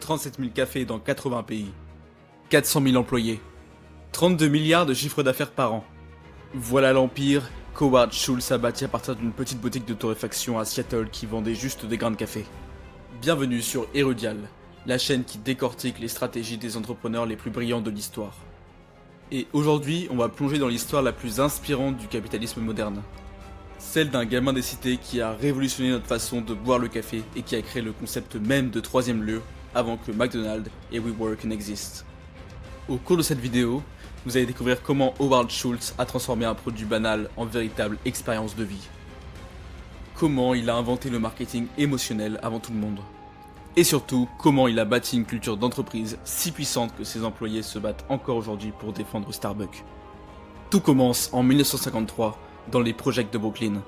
37 000 cafés dans 80 pays, 400 000 employés, 32 milliards de chiffre d'affaires par an. Voilà l'empire qu'Howard Schultz a bâti à partir d'une petite boutique de torréfaction à Seattle qui vendait juste des grains de café. Bienvenue sur Erudial, la chaîne qui décortique les stratégies des entrepreneurs les plus brillants de l'histoire. Et aujourd'hui, on va plonger dans l'histoire la plus inspirante du capitalisme moderne. Celle d'un gamin des cités qui a révolutionné notre façon de boire le café et qui a créé le concept même de troisième lieu avant que McDonald's et WeWork n'existent. Au cours de cette vidéo, vous allez découvrir comment Howard Schultz a transformé un produit banal en véritable expérience de vie. Comment il a inventé le marketing émotionnel avant tout le monde. Et surtout, comment il a bâti une culture d'entreprise si puissante que ses employés se battent encore aujourd'hui pour défendre Starbucks. Tout commence en 1953 dans les projects de Brooklyn.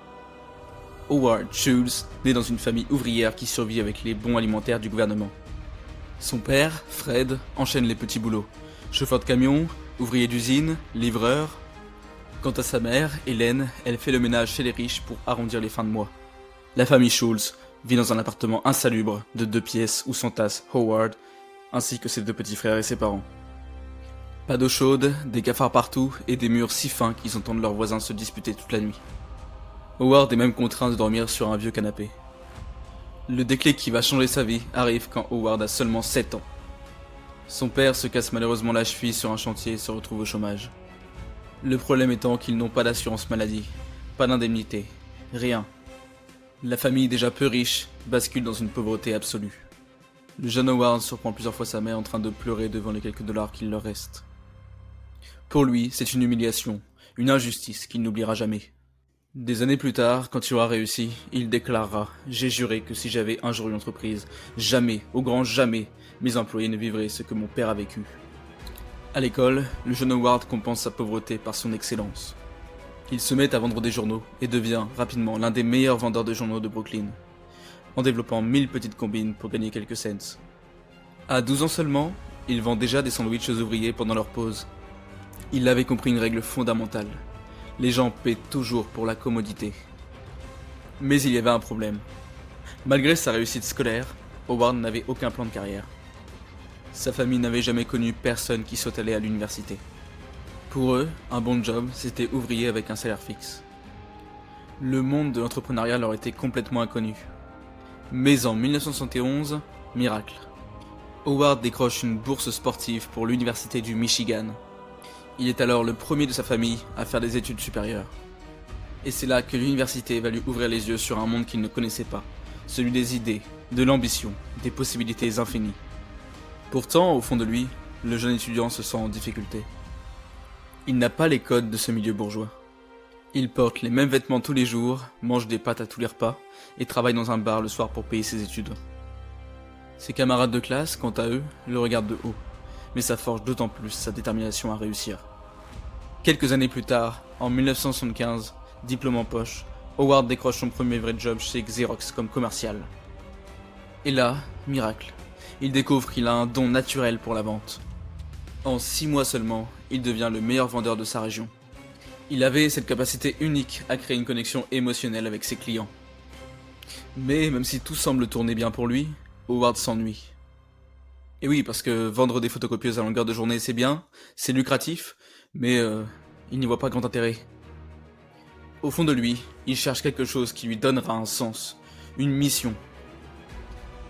Howard Schultz naît dans une famille ouvrière qui survit avec les bons alimentaires du gouvernement. Son père, Fred, enchaîne les petits boulots. Chauffeur de camion, ouvrier d'usine, livreur. Quant à sa mère, Hélène, elle fait le ménage chez les riches pour arrondir les fins de mois. La famille Schultz vit dans un appartement insalubre de 2 pièces où s'entassent Howard, ainsi que ses 2 petits frères et ses parents. Pas d'eau chaude, des cafards partout et des murs si fins qu'ils entendent leurs voisins se disputer toute la nuit. Howard est même contraint de dormir sur un vieux canapé. Le déclic qui va changer sa vie arrive quand Howard a seulement 7 ans. Son père se casse malheureusement la cheville sur un chantier et se retrouve au chômage. Le problème étant qu'ils n'ont pas d'assurance maladie, pas d'indemnité, rien. La famille déjà peu riche bascule dans une pauvreté absolue. Le jeune Howard surprend plusieurs fois sa mère en train de pleurer devant les quelques dollars qu'il leur reste. Pour lui, c'est une humiliation, une injustice qu'il n'oubliera jamais. Des années plus tard, quand il aura réussi, il déclarera « J'ai juré que si j'avais un jour une entreprise, jamais, au grand jamais, mes employés ne vivraient ce que mon père a vécu. » À l'école, le jeune Howard compense sa pauvreté par son excellence. Il se met à vendre des journaux et devient rapidement l'un des meilleurs vendeurs de journaux de Brooklyn, en développant 1000 petites combines pour gagner quelques cents. À 12 ans seulement, il vend déjà des sandwichs aux ouvriers pendant leur pause. Il avait compris une règle fondamentale. Les gens paient toujours pour la commodité. Mais il y avait un problème. Malgré sa réussite scolaire, Howard n'avait aucun plan de carrière. Sa famille n'avait jamais connu personne qui soit allé à l'université. Pour eux, un bon job, c'était ouvrier avec un salaire fixe. Le monde de l'entrepreneuriat leur était complètement inconnu. Mais en 1971, miracle. Howard décroche une bourse sportive pour l'université du Michigan. Il est alors le premier de sa famille à faire des études supérieures. Et c'est là que l'université va lui ouvrir les yeux sur un monde qu'il ne connaissait pas, celui des idées, de l'ambition, des possibilités infinies. Pourtant, au fond de lui, le jeune étudiant se sent en difficulté. Il n'a pas les codes de ce milieu bourgeois. Il porte les mêmes vêtements tous les jours, mange des pâtes à tous les repas et travaille dans un bar le soir pour payer ses études. Ses camarades de classe, quant à eux, le regardent de haut, mais ça forge d'autant plus sa détermination à réussir. Quelques années plus tard, en 1975, diplôme en poche, Howard décroche son premier vrai job chez Xerox comme commercial. Et là, miracle, il découvre qu'il a un don naturel pour la vente. En 6 mois seulement, il devient le meilleur vendeur de sa région. Il avait cette capacité unique à créer une connexion émotionnelle avec ses clients. Mais même si tout semble tourner bien pour lui, Howard s'ennuie. Et oui, parce que vendre des photocopieuses à longueur de journée c'est bien, c'est lucratif, mais il n'y voit pas grand intérêt. Au fond de lui, il cherche quelque chose qui lui donnera un sens, une mission.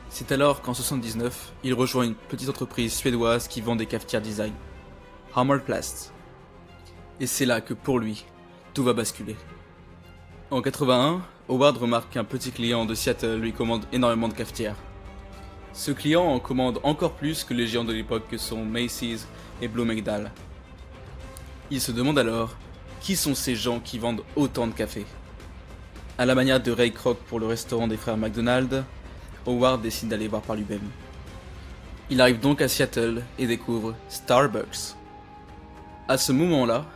C'est alors qu'en 1979, il rejoint une petite entreprise suédoise qui vend des cafetières design, Hammarplast. Et c'est là que pour lui, tout va basculer. En 81, Howard remarque qu'un petit client de Seattle lui commande énormément de cafetières. Ce client en commande encore plus que les géants de l'époque que sont Macy's et Bloomingdale. Il se demande alors, qui sont ces gens qui vendent autant de café? À la manière de Ray Kroc pour le restaurant des frères McDonald, Howard décide d'aller voir par lui-même. Il arrive donc à Seattle et découvre Starbucks. À ce moment-là,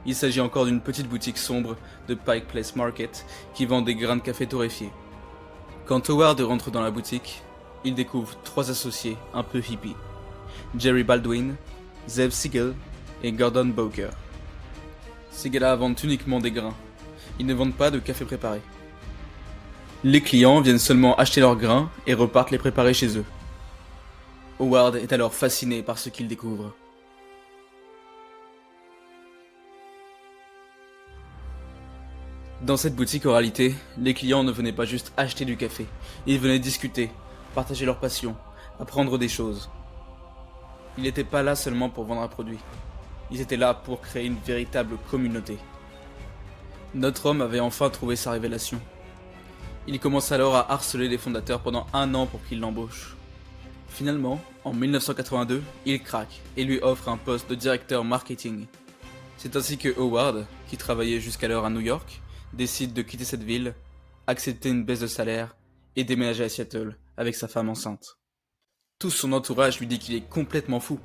il s'agit encore d'une petite boutique sombre de Pike Place Market qui vend des grains de café torréfiés. Quand Howard rentre dans la boutique, il découvre 3 associés un peu hippies. Jerry Baldwin, Zev Siegel et Gordon Bowker. Ces gars-là vendent uniquement des grains. Ils ne vendent pas de café préparé. Les clients viennent seulement acheter leurs grains et repartent les préparer chez eux. Howard est alors fasciné par ce qu'il découvre. Dans cette boutique, en réalité, les clients ne venaient pas juste acheter du café, ils venaient discuter, partager leur passion, apprendre des choses. Ils n'étaient pas là seulement pour vendre un produit, ils étaient là pour créer une véritable communauté. Notre homme avait enfin trouvé sa révélation. Il commence alors à harceler les fondateurs pendant 1 an pour qu'ils l'embauchent. Finalement, en 1982, il craque et lui offre un poste de directeur marketing. C'est ainsi que Howard, qui travaillait jusqu'alors à New York, décide de quitter cette ville, accepter une baisse de salaire et déménager à Seattle avec sa femme enceinte. Tout son entourage lui dit qu'il est complètement fou.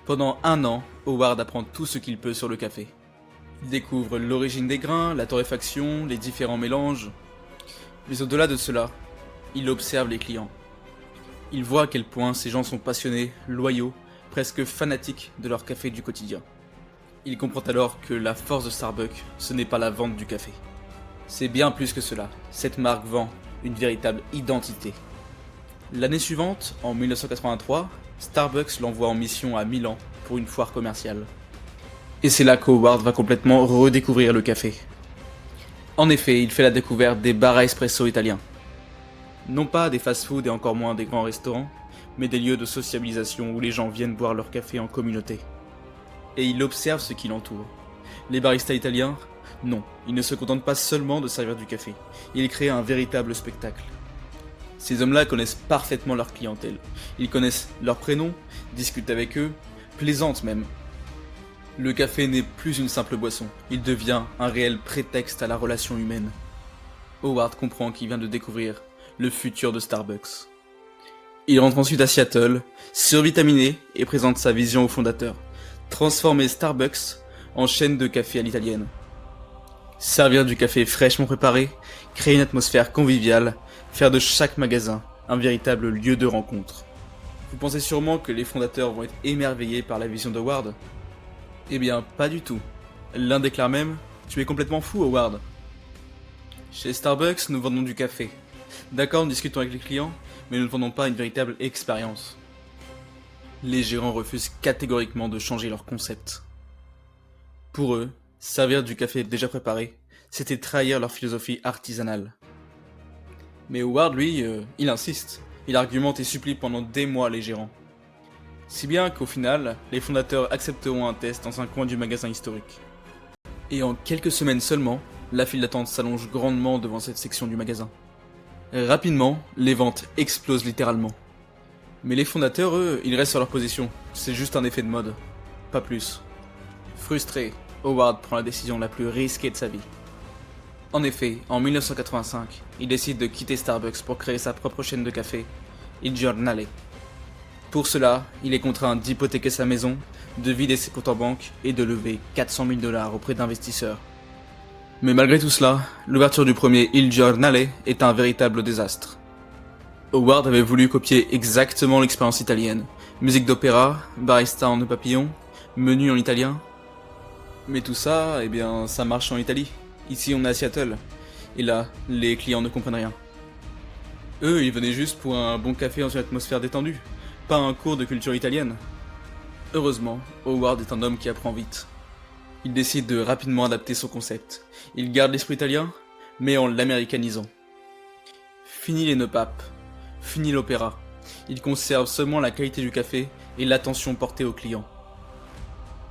Pendant 1 an, Howard apprend tout ce qu'il peut sur le café. Il découvre l'origine des grains, la torréfaction, les différents mélanges. Mais au-delà de cela, il observe les clients. Il voit à quel point ces gens sont passionnés, loyaux, presque fanatiques de leur café du quotidien. Il comprend alors que la force de Starbucks, ce n'est pas la vente du café. C'est bien plus que cela, cette marque vend une véritable identité. L'année suivante, en 1983, Starbucks l'envoie en mission à Milan pour une foire commerciale. Et c'est là qu'Howard va complètement redécouvrir le café. En effet, il fait la découverte des bars à espresso italiens. Non pas des fast-foods et encore moins des grands restaurants, mais des lieux de sociabilisation où les gens viennent boire leur café en communauté. Et il observe ce qui l'entoure. Les baristas italiens, non, ils ne se contentent pas seulement de servir du café, ils créent un véritable spectacle. Ces hommes-là connaissent parfaitement leur clientèle, ils connaissent leurs prénoms, discutent avec eux, plaisantent même. Le café n'est plus une simple boisson, il devient un réel prétexte à la relation humaine. Howard comprend qu'il vient de découvrir le futur de Starbucks. Il rentre ensuite à Seattle, survitaminé, et présente sa vision au fondateur. Transformer Starbucks en chaîne de café à l'italienne. Servir du café fraîchement préparé, créer une atmosphère conviviale, faire de chaque magasin un véritable lieu de rencontre. Vous pensez sûrement que les fondateurs vont être émerveillés par la vision d'Howard ? Eh bien, pas du tout. L'un déclare même « Tu es complètement fou, Howard !» Chez Starbucks, nous vendons du café. D'accord, nous discutons avec les clients, mais nous ne vendons pas une véritable expérience. Les gérants refusent catégoriquement de changer leur concept. Pour eux, servir du café déjà préparé, c'était trahir leur philosophie artisanale. Mais Howard, lui, il insiste. Il argumente et supplie pendant des mois les gérants. Si bien qu'au final, les fondateurs accepteront un test dans un coin du magasin historique. Et en quelques semaines seulement, la file d'attente s'allonge grandement devant cette section du magasin. Rapidement, les ventes explosent littéralement. Mais les fondateurs, eux, ils restent sur leur position. C'est juste un effet de mode. Pas plus. Frustré, Howard prend la décision la plus risquée de sa vie. En effet, en 1985, il décide de quitter Starbucks pour créer sa propre chaîne de café, Il Giornale. Pour cela, il est contraint d'hypothéquer sa maison, de vider ses comptes en banque et de lever 400 000 $ auprès d'investisseurs. Mais malgré tout cela, l'ouverture du premier Il Giornale est un véritable désastre. Howard avait voulu copier exactement l'expérience italienne. Musique d'opéra, barista en nœud papillon, menu en italien. Mais tout ça, eh bien, ça marche en Italie. Ici, on est à Seattle. Et là, les clients ne comprennent rien. Eux, ils venaient juste pour un bon café dans une atmosphère détendue, pas un cours de culture italienne. Heureusement, Howard est un homme qui apprend vite. Il décide de rapidement adapter son concept. Il garde l'esprit italien, mais en l'américanisant. Fini les nœuds papes. Fini l'opéra. Il conserve seulement la qualité du café et l'attention portée aux clients.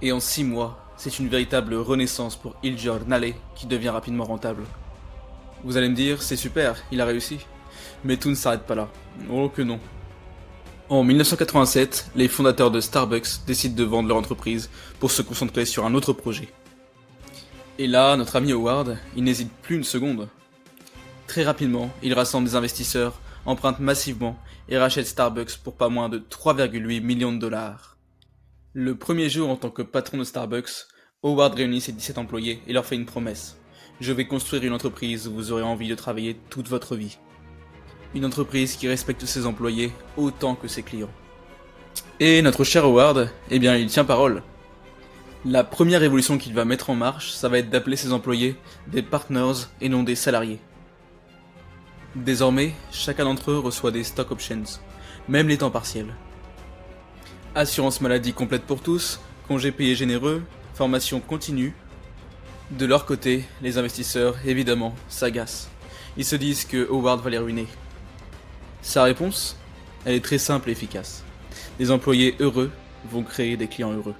Et en 6 mois, c'est une véritable renaissance pour Il Giornale qui devient rapidement rentable. Vous allez me dire, c'est super, il a réussi. Mais tout ne s'arrête pas là. Oh que non. En 1987, les fondateurs de Starbucks décident de vendre leur entreprise pour se concentrer sur un autre projet. Et là, notre ami Howard, il n'hésite plus une seconde. Très rapidement, il rassemble des investisseurs, emprunte massivement et rachète Starbucks pour pas moins de 3,8 millions de $. Le premier jour en tant que patron de Starbucks, Howard réunit ses 17 employés et leur fait une promesse. Je vais construire une entreprise où vous aurez envie de travailler toute votre vie. Une entreprise qui respecte ses employés autant que ses clients. Et notre cher Howard, eh bien il tient parole. La première révolution qu'il va mettre en marche, ça va être d'appeler ses employés des partners et non des salariés. Désormais, chacun d'entre eux reçoit des stock options, même les temps partiels. Assurance maladie complète pour tous, congés payés généreux, formation continue. De leur côté, les investisseurs, évidemment, s'agacent. Ils se disent que Howard va les ruiner. Sa réponse? Elle est très simple et efficace. Des employés heureux vont créer des clients heureux.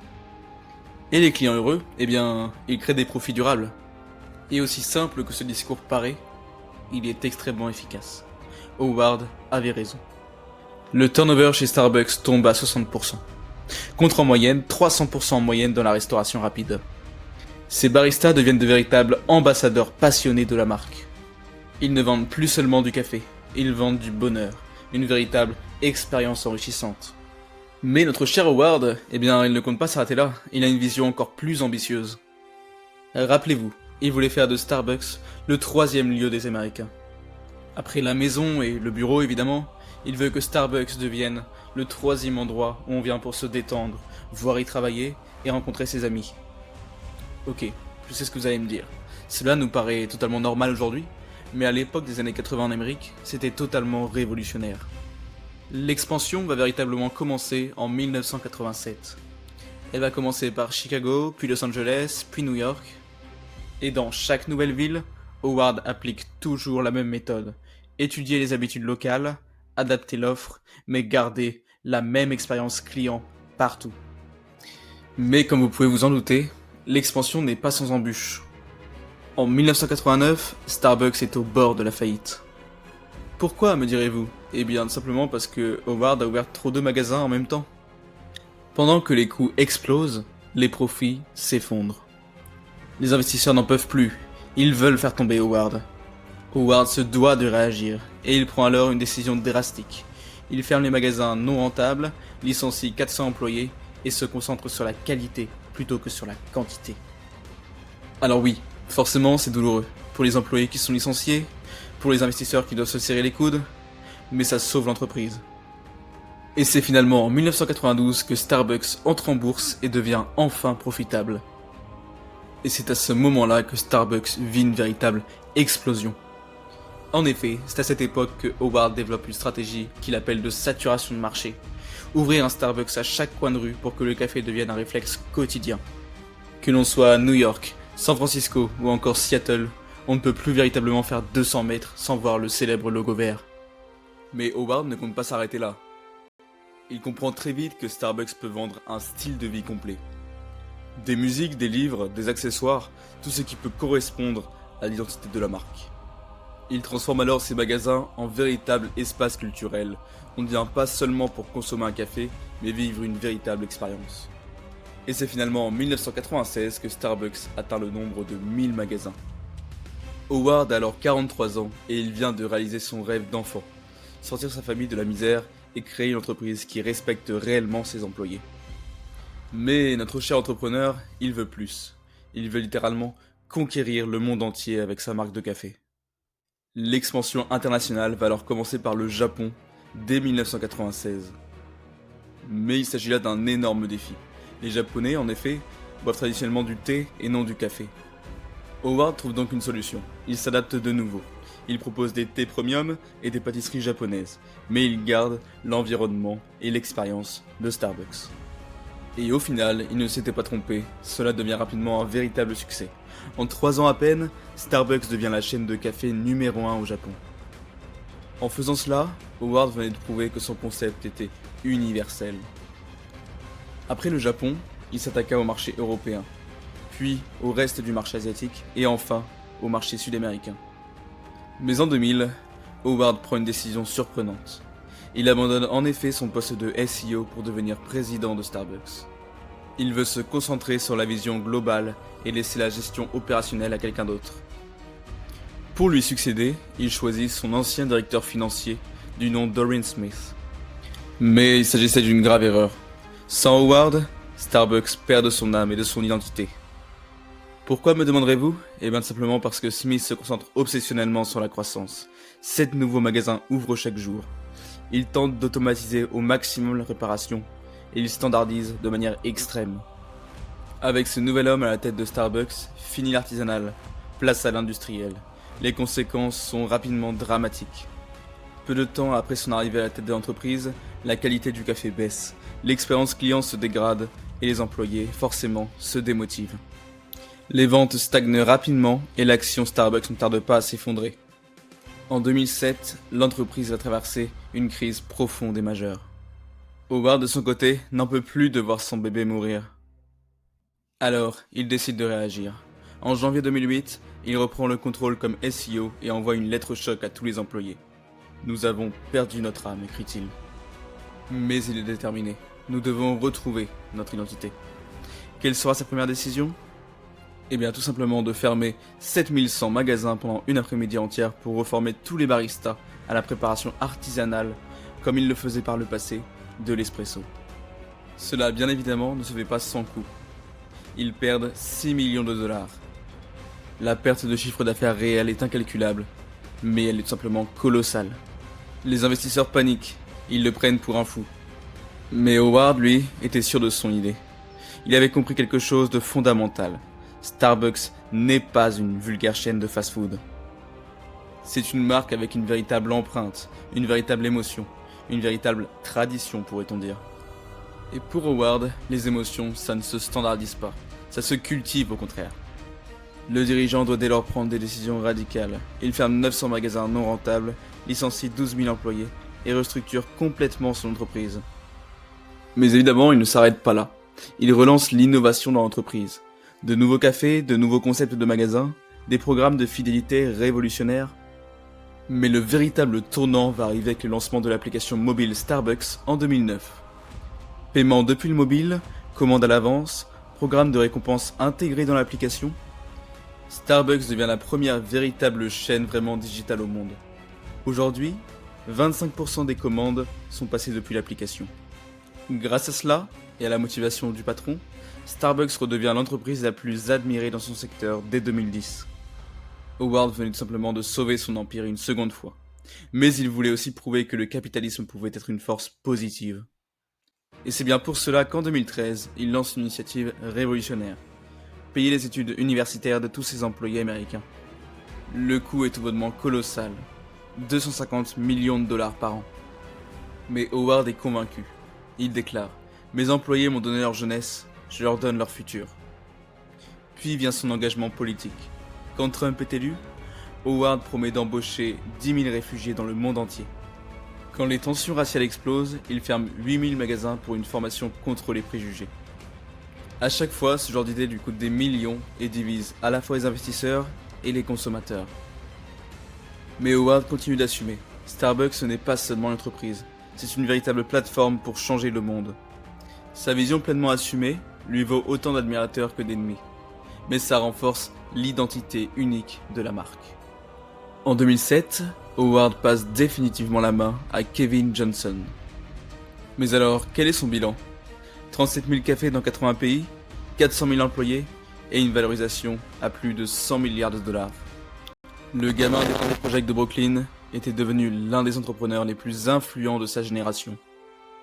Et les clients heureux, eh bien, ils créent des profits durables. Et aussi simple que ce discours paraît, il est extrêmement efficace. Howard avait raison. Le turnover chez Starbucks tombe à 60%, contre en moyenne 300% en moyenne dans la restauration rapide. Ces baristas deviennent de véritables ambassadeurs passionnés de la marque. Ils ne vendent plus seulement du café, ils vendent du bonheur, une véritable expérience enrichissante. Mais notre cher Howard, eh bien, il ne compte pas s'arrêter là, il a une vision encore plus ambitieuse. Rappelez-vous, il voulait faire de Starbucks le 3e lieu des Américains. Après la maison et le bureau évidemment, il veut que Starbucks devienne le 3e endroit où on vient pour se détendre, voir y travailler et rencontrer ses amis. Ok, je sais ce que vous allez me dire. Cela nous paraît totalement normal aujourd'hui, mais à l'époque des années 80 en Amérique, c'était totalement révolutionnaire. L'expansion va véritablement commencer en 1987. Elle va commencer par Chicago, puis Los Angeles, puis New York. Et dans chaque nouvelle ville, Howard applique toujours la même méthode. Étudier les habitudes locales, adapter l'offre, mais garder la même expérience client partout. Mais comme vous pouvez vous en douter, l'expansion n'est pas sans embûches. En 1989, Starbucks est au bord de la faillite. Pourquoi, me direz-vous? Eh bien, tout simplement parce que Howard a ouvert trop de magasins en même temps. Pendant que les coûts explosent, les profits s'effondrent. Les investisseurs n'en peuvent plus, ils veulent faire tomber Howard. Howard se doit de réagir, et il prend alors une décision drastique. Il ferme les magasins non rentables, licencie 400 employés, et se concentre sur la qualité plutôt que sur la quantité. Alors oui, forcément c'est douloureux, pour les employés qui sont licenciés, pour les investisseurs qui doivent se serrer les coudes, mais ça sauve l'entreprise. Et c'est finalement en 1992 que Starbucks entre en bourse et devient enfin profitable. Et c'est à ce moment-là que Starbucks vit une véritable explosion. En effet, c'est à cette époque que Howard développe une stratégie qu'il appelle de saturation de marché. Ouvrir un Starbucks à chaque coin de rue pour que le café devienne un réflexe quotidien. Que l'on soit à New York, San Francisco ou encore Seattle, on ne peut plus véritablement faire 200 mètres sans voir le célèbre logo vert. Mais Howard ne compte pas s'arrêter là. Il comprend très vite que Starbucks peut vendre un style de vie complet. Des musiques, des livres, des accessoires, tout ce qui peut correspondre à l'identité de la marque. Il transforme alors ses magasins en véritables espaces culturels. On ne vient pas seulement pour consommer un café, mais vivre une véritable expérience. Et c'est finalement en 1996 que Starbucks atteint le nombre de 1000 magasins. Howard a alors 43 ans et il vient de réaliser son rêve d'enfant. Sortir sa famille de la misère et créer une entreprise qui respecte réellement ses employés. Mais notre cher entrepreneur, il veut plus. Il veut littéralement conquérir le monde entier avec sa marque de café. L'expansion internationale va alors commencer par le Japon dès 1996. Mais il s'agit là d'un énorme défi. Les Japonais, en effet, boivent traditionnellement du thé et non du café. Howard trouve donc une solution. Il s'adapte de nouveau. Il propose des thés premium et des pâtisseries japonaises, mais il garde l'environnement et l'expérience de Starbucks. Et au final, il ne s'était pas trompé, cela devient rapidement un véritable succès. En 3 ans à peine, Starbucks devient la chaîne de café numéro 1 au Japon. En faisant cela, Howard venait de prouver que son concept était universel. Après le Japon, il s'attaqua au marché européen, puis au reste du marché asiatique et enfin au marché sud-américain. Mais en 2000, Howard prend une décision surprenante. Il abandonne en effet son poste de SEO pour devenir président de Starbucks. Il veut se concentrer sur la vision globale et laisser la gestion opérationnelle à quelqu'un d'autre. Pour lui succéder, il choisit son ancien directeur financier du nom d'Orrin Smith. Mais il s'agissait d'une grave erreur. Sans Howard, Starbucks perd de son âme et de son identité. Pourquoi, me demanderez-vous? Eh bien simplement parce que Smith se concentre obsessionnellement sur la croissance. 7 nouveaux magasins ouvrent chaque jour. Il tente d'automatiser au maximum la réparation et il standardise de manière extrême. Avec ce nouvel homme à la tête de Starbucks, fini l'artisanal, place à l'industriel. Les conséquences sont rapidement dramatiques. Peu de temps après son arrivée à la tête de l'entreprise, la qualité du café baisse. l'expérience client se dégrade et les employés, forcément, se démotivent. Les ventes stagnent rapidement et l'action Starbucks ne tarde pas à s'effondrer. En 2007, l'entreprise va traverser une crise profonde et majeure. Howard, de son côté, n'en peut plus de voir son bébé mourir. Alors, il décide de réagir. En janvier 2008, il reprend le contrôle comme SEO et envoie une lettre choc à tous les employés. « Nous avons perdu notre âme », écrit-il. Mais il est déterminé. Nous devons retrouver notre identité. Quelle sera sa première décision ? Eh bien, tout simplement de fermer 7100 magasins pendant une après-midi entière pour reformer tous les baristas à la préparation artisanale, comme il le faisait par le passé, de l'espresso. Cela, bien évidemment, ne se fait pas sans coût. Ils perdent 6 millions de dollars. La perte de chiffre d'affaires réel est incalculable, mais elle est tout simplement colossale. Les investisseurs paniquent, ils le prennent pour un fou. Mais Howard, lui, était sûr de son idée. Il avait compris quelque chose de fondamental. Starbucks n'est pas une vulgaire chaîne de fast-food. C'est une marque avec une véritable empreinte, une véritable émotion, une véritable tradition, pourrait-on dire. Et pour Howard, les émotions, ça ne se standardise pas, ça se cultive au contraire. Le dirigeant doit dès lors prendre des décisions radicales. Il ferme 900 magasins non rentables, licencie 12 000 employés et restructure complètement son entreprise. Mais évidemment, il ne s'arrête pas là. Il relance l'innovation dans l'entreprise. De nouveaux cafés, de nouveaux concepts de magasins, des programmes de fidélité révolutionnaires. Mais le véritable tournant va arriver avec le lancement de l'application mobile Starbucks en 2009. Paiement depuis le mobile, commande à l'avance, programme de récompense intégré dans l'application. Starbucks devient la première véritable chaîne vraiment digitale au monde. Aujourd'hui, 25% des commandes sont passées depuis l'application. Grâce à cela, et à la motivation du patron, Starbucks redevient l'entreprise la plus admirée dans son secteur dès 2010. Howard venait tout simplement de sauver son empire une seconde fois. Mais il voulait aussi prouver que le capitalisme pouvait être une force positive. Et c'est bien pour cela qu'en 2013, il lance une initiative révolutionnaire. Payer les études universitaires de tous ses employés américains. Le coût est tout bonnement colossal. 250 millions de dollars par an. Mais Howard est convaincu. Il déclare « Mes employés m'ont donné leur jeunesse, je leur donne leur futur. » Puis vient son engagement politique. Quand Trump est élu, Howard promet d'embaucher 10 000 réfugiés dans le monde entier. Quand les tensions raciales explosent, il ferme 8 000 magasins pour une formation contre les préjugés. À chaque fois, ce genre d'idée lui coûte des millions et divise à la fois les investisseurs et les consommateurs. Mais Howard continue d'assumer. Starbucks, ce n'est pas seulement une entreprise, c'est une véritable plateforme pour changer le monde. Sa vision pleinement assumée lui vaut autant d'admirateurs que d'ennemis, mais ça renforce l'identité unique de la marque. En 2007, Howard passe définitivement la main à Kevin Johnson. Mais alors, quel est son bilan ? 37 000 cafés dans 80 pays, 400 000 employés et une valorisation à plus de 100 milliards de dollars. Le gamin des Coffee Project de Brooklyn était devenu l'un des entrepreneurs les plus influents de sa génération.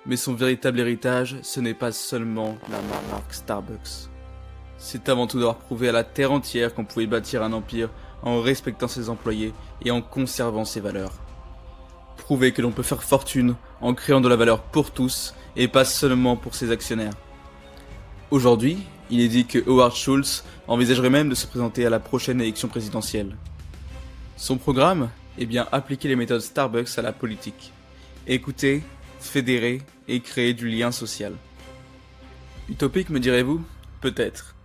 Mais son véritable héritage, ce n'est pas seulement la marque Starbucks. C'est avant tout d'avoir prouvé à la terre entière qu'on pouvait bâtir un empire en respectant ses employés et en conservant ses valeurs. Prouver que l'on peut faire fortune en créant de la valeur pour tous et pas seulement pour ses actionnaires. Aujourd'hui, il est dit que Howard Schultz envisagerait même de se présenter à la prochaine élection présidentielle. Son programme ? Eh bien, appliquer les méthodes Starbucks à la politique. Écouter, fédérer et créer du lien social. Utopique, me direz-vous ? Peut-être.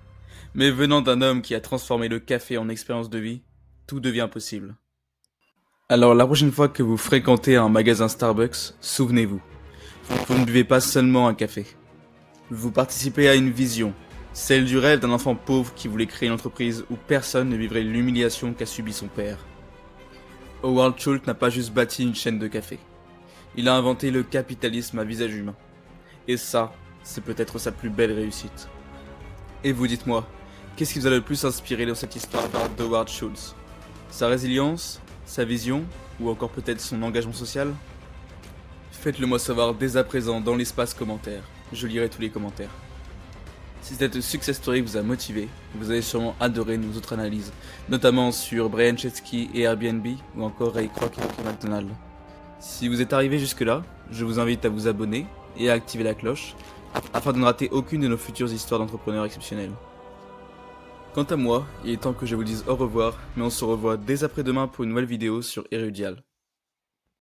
Mais venant d'un homme qui a transformé le café en expérience de vie, tout devient possible. Alors la prochaine fois que vous fréquentez un magasin Starbucks, souvenez-vous, vous ne buvez pas seulement un café. Vous participez à une vision, celle du rêve d'un enfant pauvre qui voulait créer une entreprise où personne ne vivrait l'humiliation qu'a subi son père. Howard Schultz n'a pas juste bâti une chaîne de café. Il a inventé le capitalisme à visage humain. Et ça, c'est peut-être sa plus belle réussite. Et vous dites-moi, qu'est-ce qui vous a le plus inspiré dans cette histoire d'Howard Schultz ? Sa résilience ? Sa vision ? Ou encore peut-être son engagement social ? Faites-le moi savoir dès à présent dans l'espace commentaire. Je lirai tous les commentaires. Si cette success story vous a motivé, vous allez sûrement adorer nos autres analyses, notamment sur Brian Chesky et Airbnb, ou encore Ray Kroc et McDonald's. Si vous êtes arrivé jusque là, je vous invite à vous abonner, et à activer la cloche, afin de ne rater aucune de nos futures histoires d'entrepreneurs exceptionnels. Quant à moi, il est temps que je vous dise au revoir, mais on se revoit dès après-demain pour une nouvelle vidéo sur Erudial.